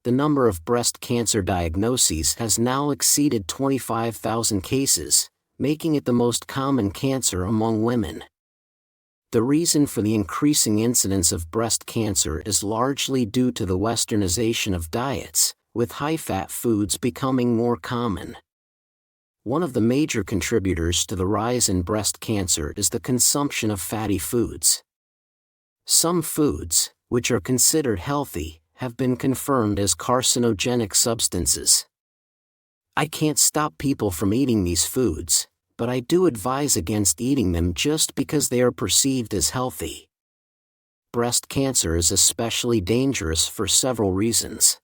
the number of breast cancer diagnoses has now exceeded 25,000 cases, making it the most common cancer among women. The reason for the increasing incidence of breast cancer is largely due to the westernization of diets, with high-fat foods becoming more common. One of the major contributors to the rise in breast cancer is the consumption of fatty foods. Some foods, which are considered healthy, have been confirmed as carcinogenic substances. I can't stop people from eating these foods, but I do advise against eating them just because they are perceived as healthy. Breast cancer is especially dangerous for several reasons.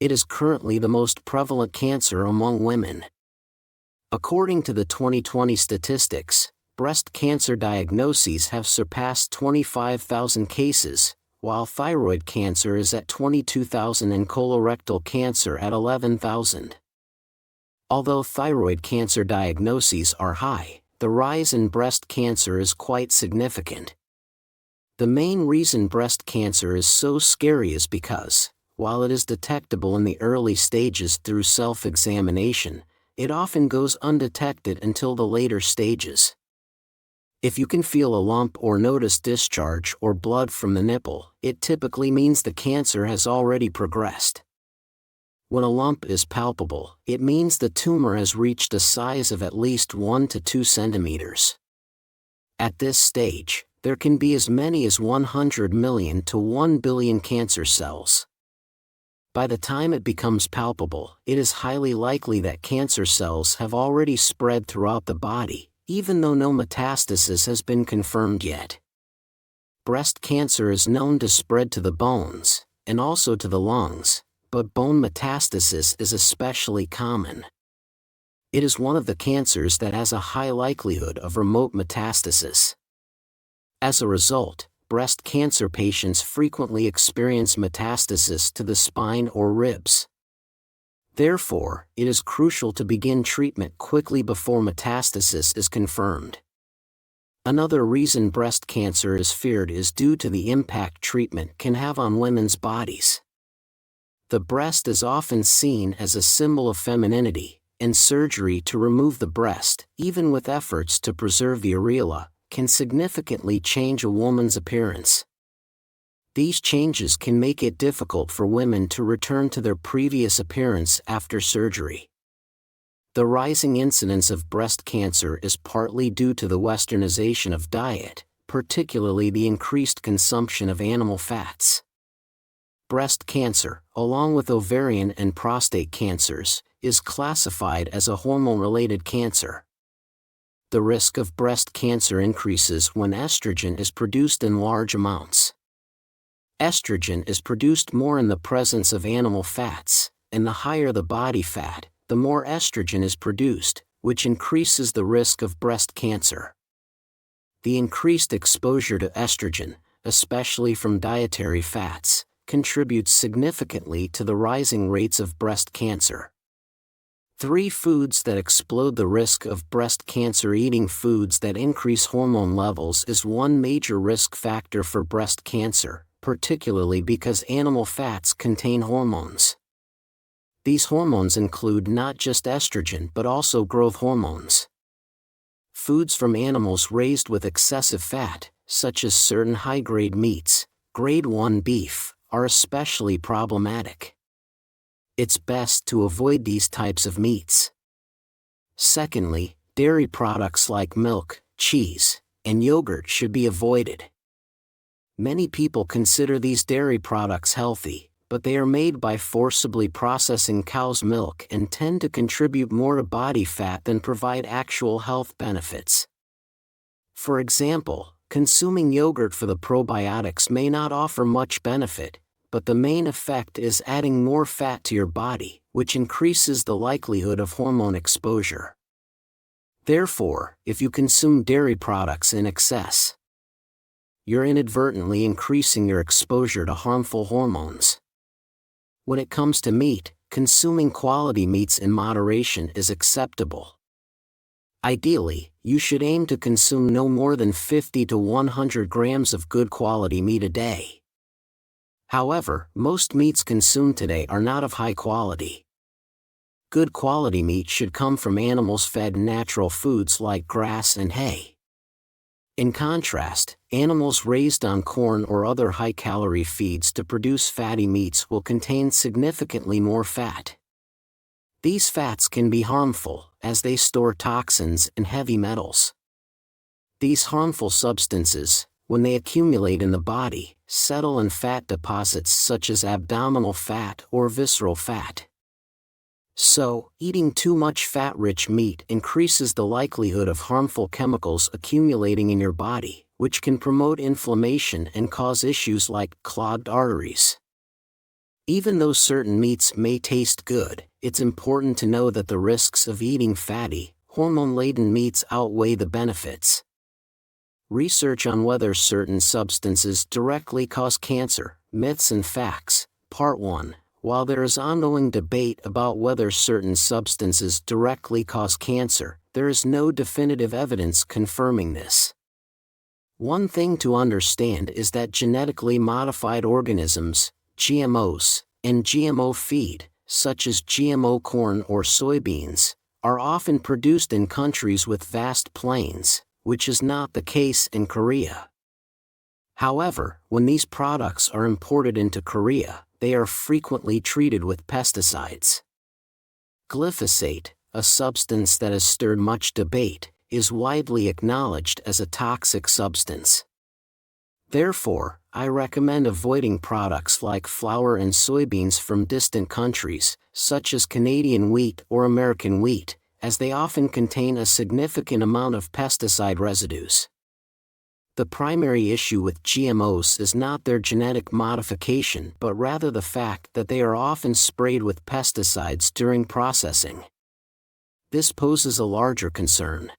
It is currently the most prevalent cancer among women. According to the 2020 statistics, breast cancer diagnoses have surpassed 25,000 cases, while thyroid cancer is at 22,000 and colorectal cancer at 11,000. Although thyroid cancer diagnoses are high, the rise in breast cancer is quite significant. The main reason breast cancer is so scary is because, while it is detectable in the early stages through self-examination, it often goes undetected until the later stages. If you can feel a lump or notice discharge or blood from the nipple, it typically means the cancer has already progressed. When a lump is palpable, it means the tumor has reached a size of at least 1 to 2 centimeters. At this stage, there can be as many as 100 million to 1 billion cancer cells. By the time it becomes palpable, it is highly likely that cancer cells have already spread throughout the body, even though no metastasis has been confirmed yet. Breast cancer is known to spread to the bones, and also to the lungs, but bone metastasis is especially common. It is one of the cancers that has a high likelihood of remote metastasis. As a result, breast cancer patients frequently experience metastasis to the spine or ribs. Therefore, it is crucial to begin treatment quickly before metastasis is confirmed. Another reason breast cancer is feared is due to the impact treatment can have on women's bodies. The breast is often seen as a symbol of femininity, and surgery to remove the breast, even with efforts to preserve the areola, can significantly change a woman's appearance. These changes can make it difficult for women to return to their previous appearance after surgery. The rising incidence of breast cancer is partly due to the westernization of diet, particularly the increased consumption of animal fats. Breast cancer, along with ovarian and prostate cancers, is classified as a hormone-related cancer. The risk of breast cancer increases when estrogen is produced in large amounts. Estrogen is produced more in the presence of animal fats, and the higher the body fat, the more estrogen is produced, which increases the risk of breast cancer. The increased exposure to estrogen, especially from dietary fats, contributes significantly to the rising rates of breast cancer. 3 foods that explode the risk of breast cancer. Eating foods that increase hormone levels is one major risk factor for breast cancer, particularly because animal fats contain hormones. These hormones include not just estrogen but also growth hormones. Foods from animals raised with excessive fat, such as certain high-grade meats, grade 1 beef, are especially problematic. It's best to avoid these types of meats. Secondly, dairy products like milk, cheese, and yogurt should be avoided. Many people consider these dairy products healthy, but they are made by forcibly processing cow's milk and tend to contribute more to body fat than provide actual health benefits. For example, consuming yogurt for the probiotics may not offer much benefit, but the main effect is adding more fat to your body, which increases the likelihood of hormone exposure. Therefore, if you consume dairy products in excess, you're inadvertently increasing your exposure to harmful hormones. When it comes to meat, consuming quality meats in moderation is acceptable. Ideally, you should aim to consume no more than 50 to 100 grams of good quality meat a day. However, most meats consumed today are not of high quality. Good quality meat should come from animals fed natural foods like grass and hay. In contrast, animals raised on corn or other high-calorie feeds to produce fatty meats will contain significantly more fat. These fats can be harmful, as they store toxins and heavy metals. These harmful substances, when they accumulate in the body, settle in fat deposits such as abdominal fat or visceral fat. So, eating too much fat-rich meat increases the likelihood of harmful chemicals accumulating in your body, which can promote inflammation and cause issues like clogged arteries. Even though certain meats may taste good, it's important to know that the risks of eating fatty, hormone-laden meats outweigh the benefits. Research on whether certain substances directly cause cancer, myths and facts, Part 1. While there is ongoing debate about whether certain substances directly cause cancer, there is no definitive evidence confirming this. One thing to understand is that genetically modified organisms, GMOs, and GMO feed, such as GMO corn or soybeans, are often produced in countries with vast plains, which is not the case in Korea. However, when these products are imported into Korea, they are frequently treated with pesticides. Glyphosate, a substance that has stirred much debate, is widely acknowledged as a toxic substance. Therefore, I recommend avoiding products like flour and soybeans from distant countries, such as Canadian wheat or American wheat, as they often contain a significant amount of pesticide residues. The primary issue with GMOs is not their genetic modification but rather the fact that they are often sprayed with pesticides during processing. This poses a larger concern.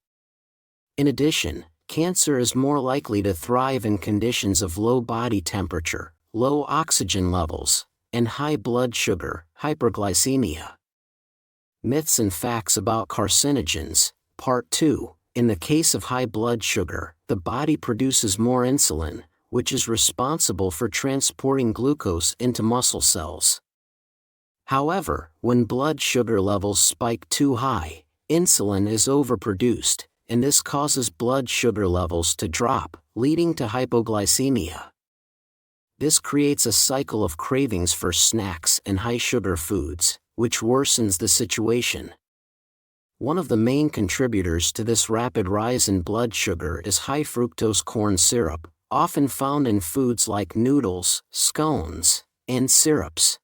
In addition, cancer is more likely to thrive in conditions of low body temperature, low oxygen levels, and high blood sugar, hyperglycemia. Myths and facts about carcinogens, Part 2. In the case of high blood sugar, the body produces more insulin, which is responsible for transporting glucose into muscle cells. However, when blood sugar levels spike too high, insulin is overproduced, and this causes blood sugar levels to drop, leading to hypoglycemia. This creates a cycle of cravings for snacks and high-sugar foods, which worsens the situation. One of the main contributors to this rapid rise in blood sugar is high-fructose corn syrup, often found in foods like noodles, scones, and syrups.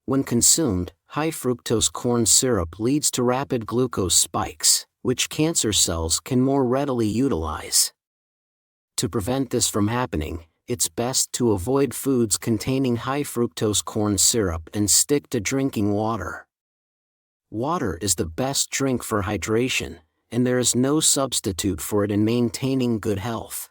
When consumed, high-fructose corn syrup leads to rapid glucose spikes, which cancer cells can more readily utilize. To prevent this from happening, it's best to avoid foods containing high-fructose corn syrup and stick to drinking water. Water is the best drink for hydration, and there is no substitute for it in maintaining good health.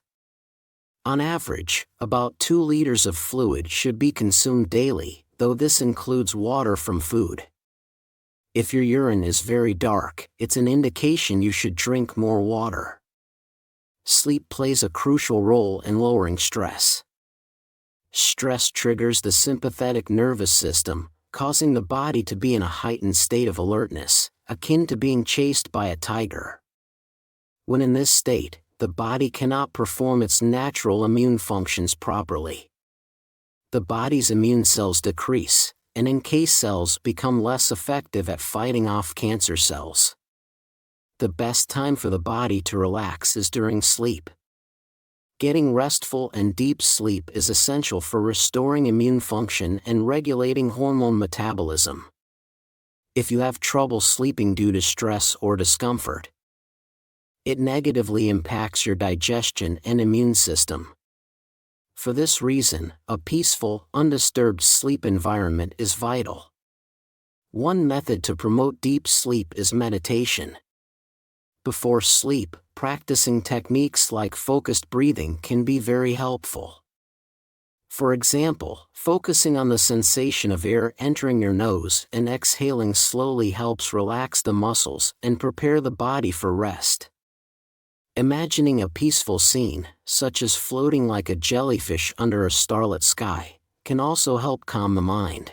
On average, about 2 liters of fluid should be consumed daily, though this includes water from food. If your urine is very dark, it's an indication you should drink more water. Sleep plays a crucial role in lowering stress. Stress triggers the sympathetic nervous system, causing the body to be in a heightened state of alertness, akin to being chased by a tiger. When in this state, the body cannot perform its natural immune functions properly. The body's immune cells decrease, and NK cells become less effective at fighting off cancer cells. The best time for the body to relax is during sleep. Getting restful and deep sleep is essential for restoring immune function and regulating hormone metabolism. If you have trouble sleeping due to stress or discomfort, it negatively impacts your digestion and immune system. For this reason, a peaceful, undisturbed sleep environment is vital. One method to promote deep sleep is meditation. Before sleep, practicing techniques like focused breathing can be very helpful. For example, focusing on the sensation of air entering your nose and exhaling slowly helps relax the muscles and prepare the body for rest. Imagining a peaceful scene, such as floating like a jellyfish under a starlit sky, can also help calm the mind.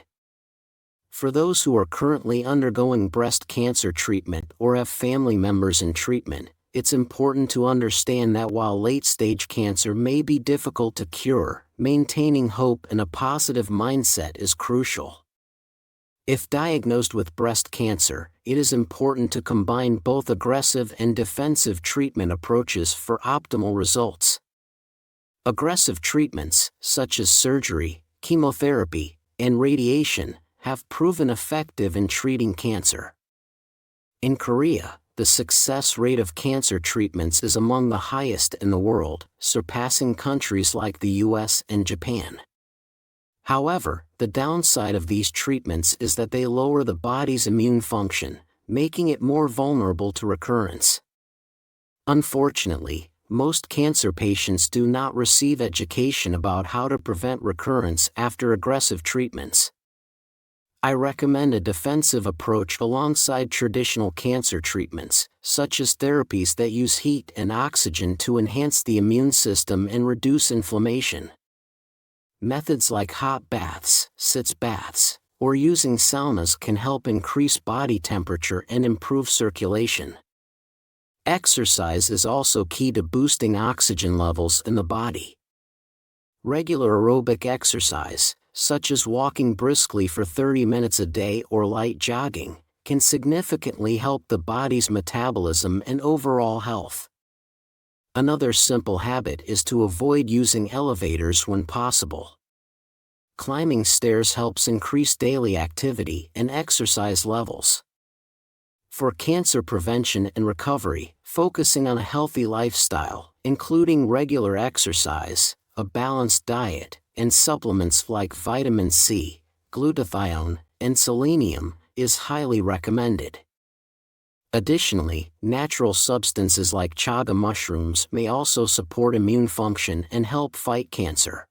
For those who are currently undergoing breast cancer treatment or have family members in treatment, it's important to understand that while late-stage cancer may be difficult to cure, maintaining hope and a positive mindset is crucial. If diagnosed with breast cancer, it is important to combine both aggressive and defensive treatment approaches for optimal results. Aggressive treatments, such as surgery, chemotherapy, and radiation, have proven effective in treating cancer. In Korea, the success rate of cancer treatments is among the highest in the world, surpassing countries like the US and Japan. However, the downside of these treatments is that they lower the body's immune function, making it more vulnerable to recurrence. Unfortunately, most cancer patients do not receive education about how to prevent recurrence after aggressive treatments. I recommend a defensive approach alongside traditional cancer treatments, such as therapies that use heat and oxygen to enhance the immune system and reduce inflammation. Methods like hot baths, sitz baths, or using saunas can help increase body temperature and improve circulation. Exercise is also key to boosting oxygen levels in the body. Regular aerobic exercise, such as walking briskly for 30 minutes a day or light jogging, can significantly help the body's metabolism and overall health. Another simple habit is to avoid using elevators when possible. Climbing stairs helps increase daily activity and exercise levels. For cancer prevention and recovery, focusing on a healthy lifestyle, including regular exercise, a balanced diet, and supplements like vitamin C, glutathione, and selenium, is highly recommended. Additionally, natural substances like chaga mushrooms may also support immune function and help fight cancer.